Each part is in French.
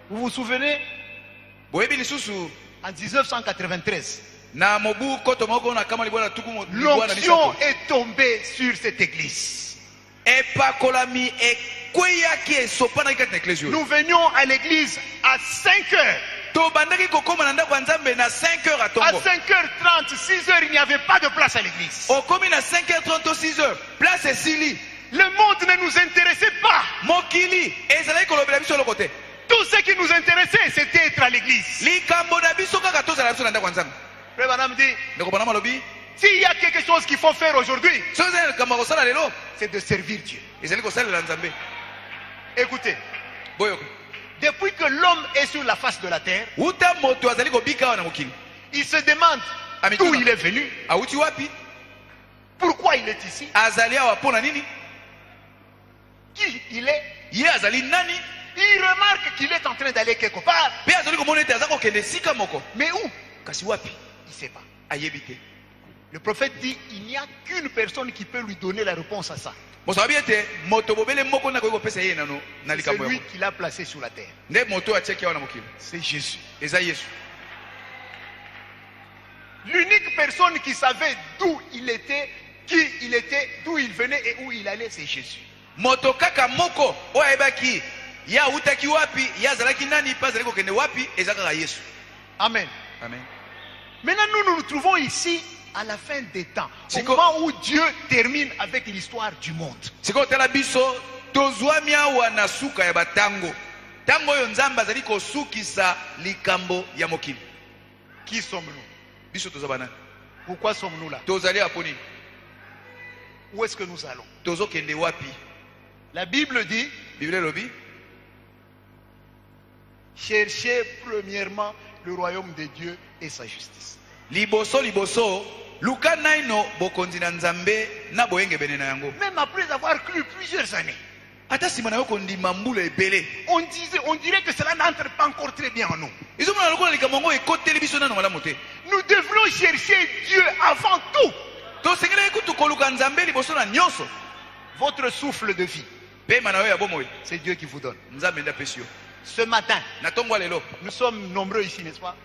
Vous vous souvenez? En 1993, l'onction est tombée sur cette église. Nous venions à l'église à 5 heures. À 5h30, 6h, il n'y avait pas de place à l'église. Le monde ne nous intéressait pas. Tout ce qui nous intéressait, c'était être à l'église. Frère Branham dit, s'il y a quelque chose qu'il faut faire aujourd'hui, c'est de servir Dieu. Écoutez, depuis que l'homme est sur la face de la terre, il se demande d'où il est venu, pourquoi il est ici, qui il est. Il remarque qu'il est en train d'aller quelque part. Mais où? Il ne sait pas. Le prophète dit, il n'y a qu'une personne qui peut lui donner la réponse à ça. C'est lui qui l'a placé sur la terre. C'est Jésus. L'unique personne qui savait d'où il était, qui il était, d'où il venait et où il allait, c'est Jésus. Amen. Amen. Maintenant, nous nous trouvons ici à la fin des temps, au moment où Dieu termine avec l'histoire du monde. Qui sommes-nous? Pourquoi sommes-nous là? Où est-ce que nous allons? La Bible dit, cherchez premièrement le royaume de Dieu et sa justice. Même après avoir cru plusieurs années, on dirait que cela n'entre pas encore très bien en nous. Nous devrions chercher Dieu avant tout. Votre souffle de vie, c'est Dieu qui vous donne. Ce matin, nous sommes nombreux ici, n'est-ce pas?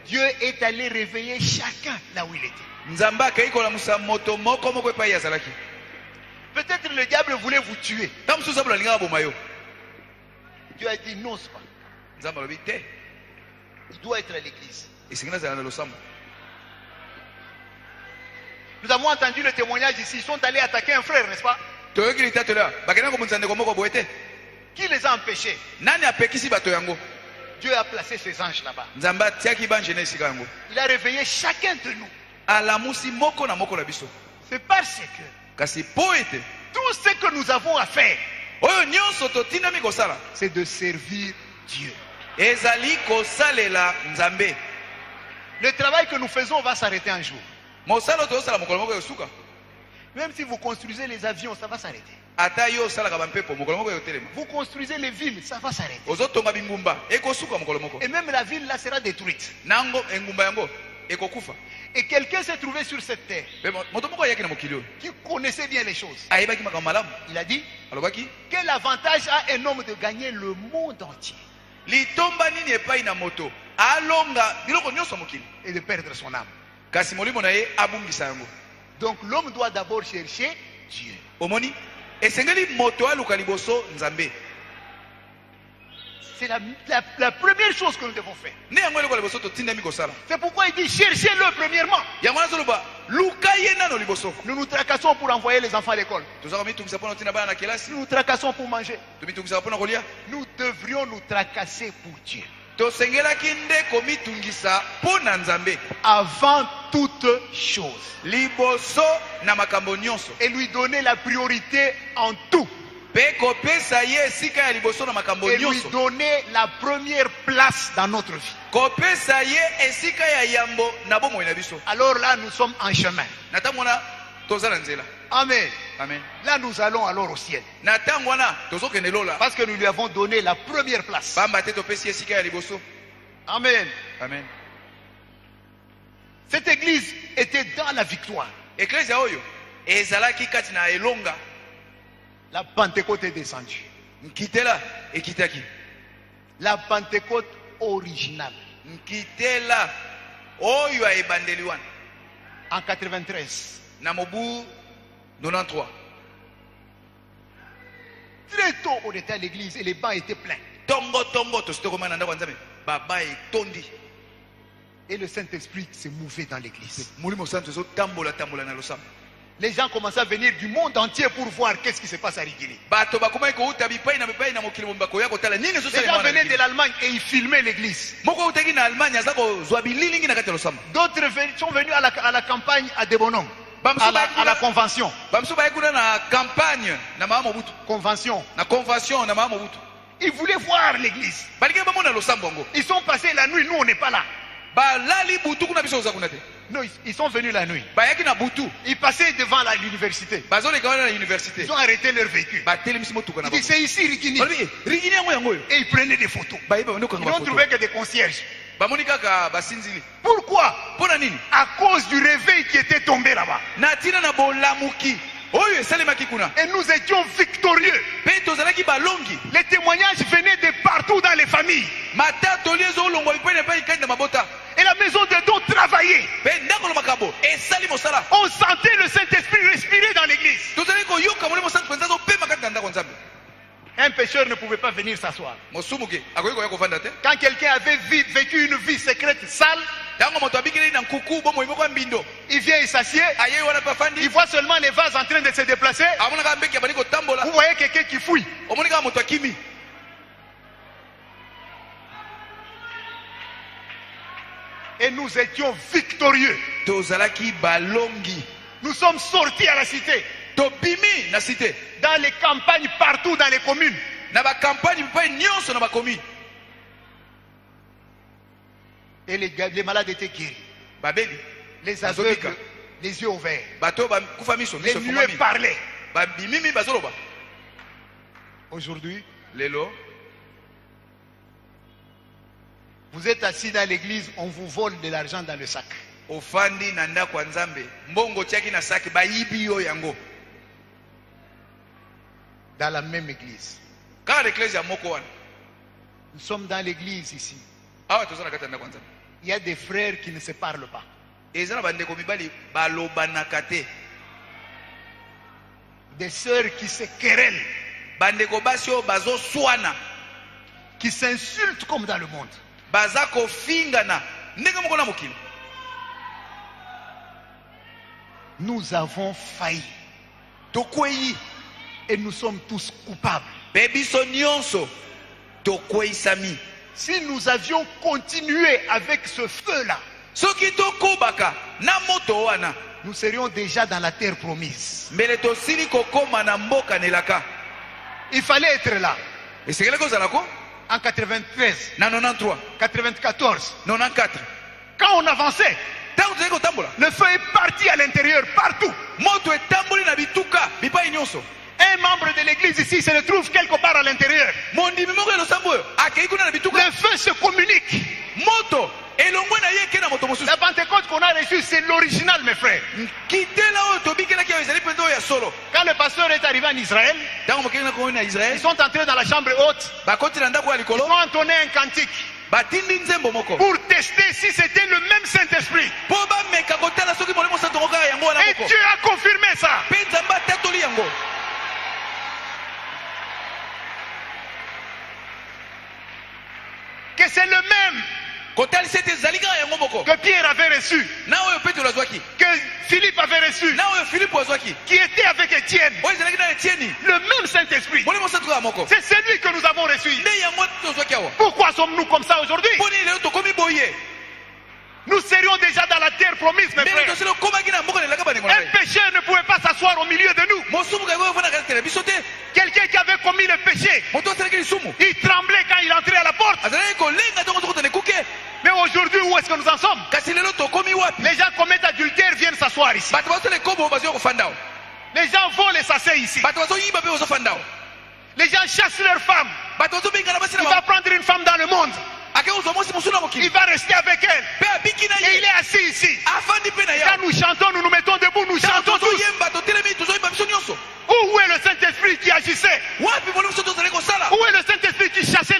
Dieu est allé réveiller chacun là où il était. Peut-être le diable voulait vous tuer. Dieu a dit non, c'est pas. Il doit être à l'église. Nous avons entendu le témoignage ici. Ils sont allés attaquer un frère, n'est-ce pas? Qui les a empêchés? Dieu a placé ses anges là-bas. Il a réveillé chacun de nous. C'est parce que tout ce que nous avons à faire, c'est de servir Dieu. Le travail que nous faisons va s'arrêter un jour. Même si vous construisez les avions, ça va s'arrêter. Vous construisez les villes, ça va s'arrêter. Et même la ville là sera détruite. Et quelqu'un s'est trouvé sur cette terre qui connaissait bien les choses. Il a dit, quel avantage a un homme de gagner le monde entier et de perdre son âme? Donc l'homme doit d'abord chercher Dieu. C'est la première chose que nous devons faire. C'est pourquoi il dit cherchez-le premièrement. Nous nous tracassons pour envoyer les enfants à l'école. Nous nous tracassons pour manger. Nous devrions nous tracasser pour Dieu. Avant toute chose. Et lui donner la priorité en tout. Et lui donner la première place dans notre vie. Alors là, nous sommes en chemin. Amen. Amen. Là, nous allons alors au ciel. Parce que nous lui avons donné la première place. Amen. Amen. Cette église était dans la victoire. La Pentecôte est descendue. Nkitela et kitaki. La Pentecôte originale. Nkitela oyo a ebandeliwan. En 93. Namobu 93. Très tôt, on était à l'église et les bancs étaient pleins. Tongo tongo to stoko mananda kwanzame. Baba et tondi. Et le Saint-Esprit s'est mouvé dans l'église. Mulimo santo so tambola tambola na losam. Les gens commençaient à venir du monde entier pour voir qu'est-ce qui se passe à Rigini. Les gens venaient de l'Allemagne et ils filmaient l'église. D'autres sont venus à la campagne à Debonon, à la convention. Convention. Ils voulaient voir l'église. Ils sont passés la nuit, nous on n'est pas là. Non, ils sont venus la nuit. Ils passaient devant l'université. Ils ont arrêté leur véhicule. Ils disaient c'est ici Rigini. Et ils prenaient des photos. Ils n'ont trouvé que des concierges. Pourquoi? À cause du réveil qui était tombé là-bas. Et nous étions victorieux. Les témoignages venaient de partout dans les familles. Et la maison de Dieu travaillait. On sentait le Saint-Esprit respirer dans l'église. Un pécheur ne pouvait pas venir s'asseoir. Quand quelqu'un avait vécu une vie secrète sale, il vient et s'assied. Il voit seulement les vases en train de se déplacer. Vous voyez quelqu'un qui fouille. Et nous étions victorieux. Nous sommes sortis à la cité. Dans les campagnes, partout dans les communes. Et les malades étaient guéris. Les aveugles, les yeux ouverts. Les nuées parlaient. Aujourd'hui, vous êtes assis dans l'église, on vous vole de l'argent dans le sac. Dans la même église. Nous sommes dans l'église ici. Il y a des frères qui ne se parlent pas. Des sœurs qui se querellent. Qui s'insultent comme dans le monde. Nous avons failli. Et nous sommes tous coupables. Si nous avions continué avec ce feu-là, nous serions déjà dans la terre promise. Il fallait être là. En 93, 94, quand on avançait, le feu est parti à l'intérieur, partout. Un membre de l'église ici se retrouve quelque part à l'intérieur. Le feu se communique. La Pentecôte qu'on a reçue, c'est l'original, mes frères. Quand le pasteur est arrivé en Israël, ils sont entrés dans la chambre haute. Ils ont entonné un cantique pour tester si c'était le même Saint-Esprit. Et Dieu a confirmé ça. Que c'est le même que Pierre avait reçu, que Philippe avait reçu, qui était avec Étienne, le même Saint-Esprit. C'est celui que nous avons reçu. Pourquoi sommes-nous comme ça aujourd'hui? Nous serions déjà dans la terre promise, mes frères. Un pécheur ne pouvait pas s'asseoir au milieu de nous. Quelqu'un qui avait commis le péché, il tremblait quand il entrait à la porte. Mais aujourd'hui, où est-ce que nous en sommes? Les gens commettent adultère, viennent s'asseoir ici. Les gens volent et s'asseyent ici. Les gens chassent leurs femmes. Il va prendre une femme dans le monde. Il va rester avec elle. Et il est assis ici. Quand nous chantons, nous nous mettons debout, nous chantons tous. Où est le Saint-Esprit qui agissait? Où est le Saint-Esprit qui chassait